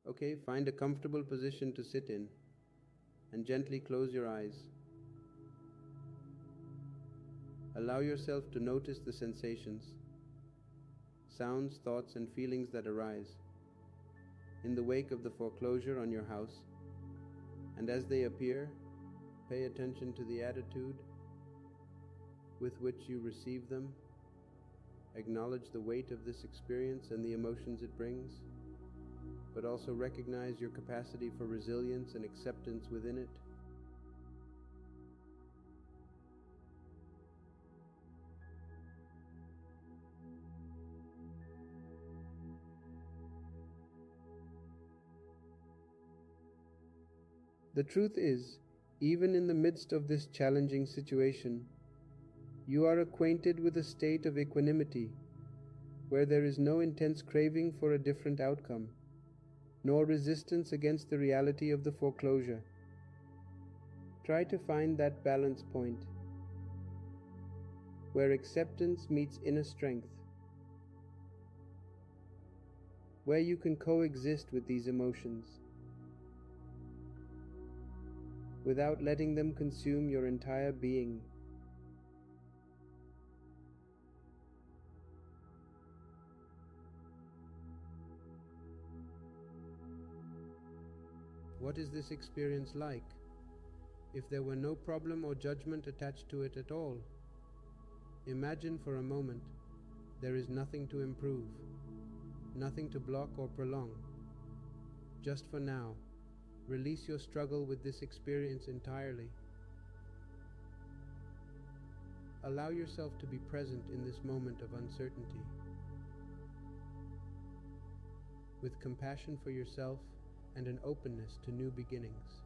Okay, find a comfortable position to sit in and gently close your eyes. Allow yourself to notice the sensations, sounds, thoughts, and feelings that arise in the wake of the foreclosure on your house, and as they appear, pay attention to the attitude with which you receive them. Acknowledge the weight of this experience and the emotions it brings, but also recognize your capacity for resilience and acceptance within it. The truth is, even in the midst of this challenging situation, you are acquainted with a state of equanimity where there is no intense craving for a different outcome, nor resistance against the reality of the foreclosure. Try to find that balance point where acceptance meets inner strength, where you can coexist with these emotions without letting them consume your entire being. What is this experience like if there were no problem or judgment attached to it at all? Imagine for a moment there is nothing to improve, nothing to block or prolong. Just for now, release your struggle with this experience entirely. Allow yourself to be present in this moment of uncertainty, with compassion for yourself and an openness to new beginnings.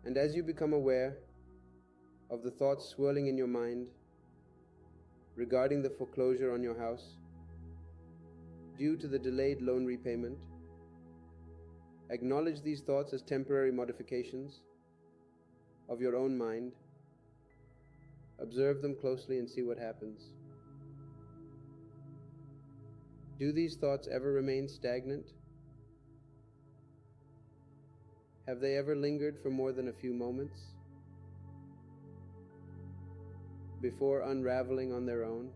And as you become aware of the thoughts swirling in your mind regarding the foreclosure on your house due to the delayed loan repayment, acknowledge these thoughts as temporary modifications of your own mind. Observe them closely and see what happens. Do these thoughts ever remain stagnant? Have they ever lingered for more than a few moments before unraveling on their own?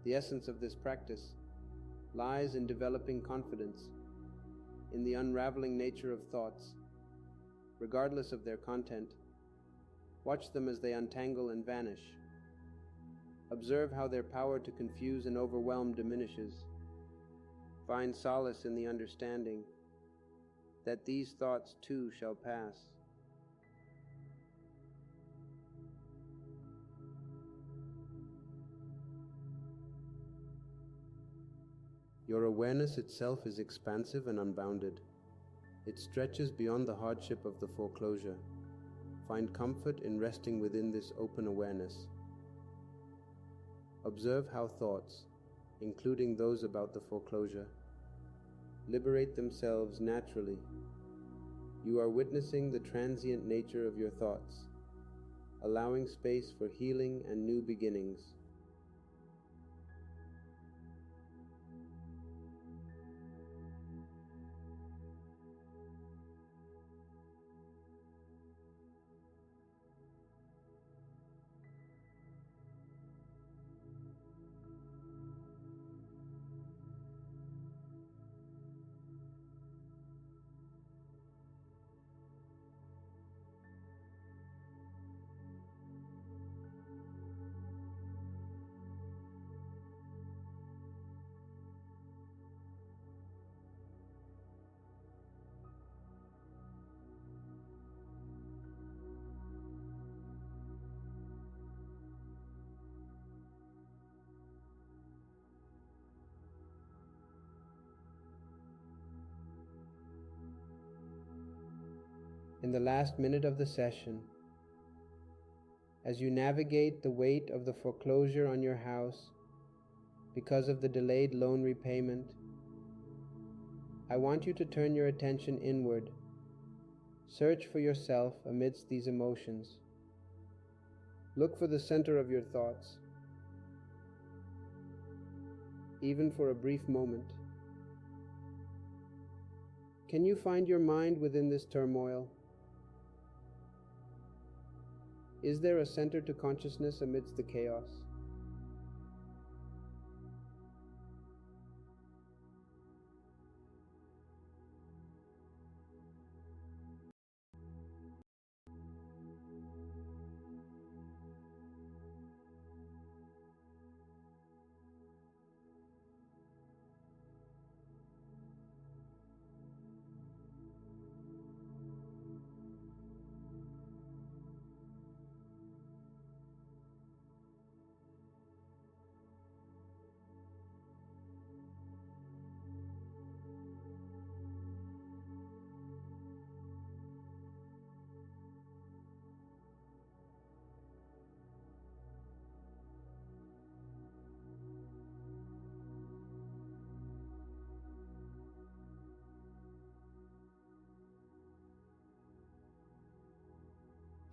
The essence of this practice lies in developing confidence in the unraveling nature of thoughts, regardless of their content. Watch them as they untangle and vanish. Observe how their power to confuse and overwhelm diminishes. Find solace in the understanding that these thoughts too shall pass. Your awareness itself is expansive and unbounded. It stretches beyond the hardship of the foreclosure. Find comfort in resting within this open awareness. Observe how thoughts, including those about the foreclosure, liberate themselves naturally. You are witnessing the transient nature of your thoughts, allowing space for healing and new beginnings. in the last minute of the session, as you navigate the weight of the foreclosure on your house because of the delayed loan repayment, I want you to turn your attention inward. Search for yourself amidst these emotions. Look for the center of your thoughts, even for a brief moment. Can you find your mind within this turmoil? Is there a center to consciousness amidst the chaos?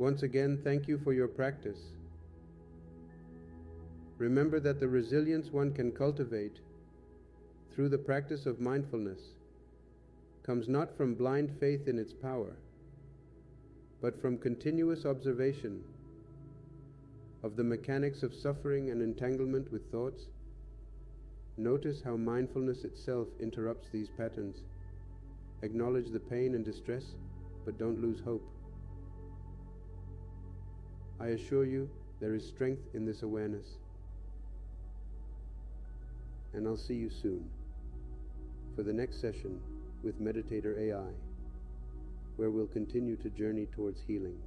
Once again, thank you for your practice. Remember that the resilience one can cultivate through the practice of mindfulness comes not from blind faith in its power, but from continuous observation of the mechanics of suffering and entanglement with thoughts. Notice how mindfulness itself interrupts these patterns. Acknowledge the pain and distress, but don't lose hope. I assure you, there is strength in this awareness. And I'll see you soon for the next session with Meditator AI, where we'll continue to journey towards healing.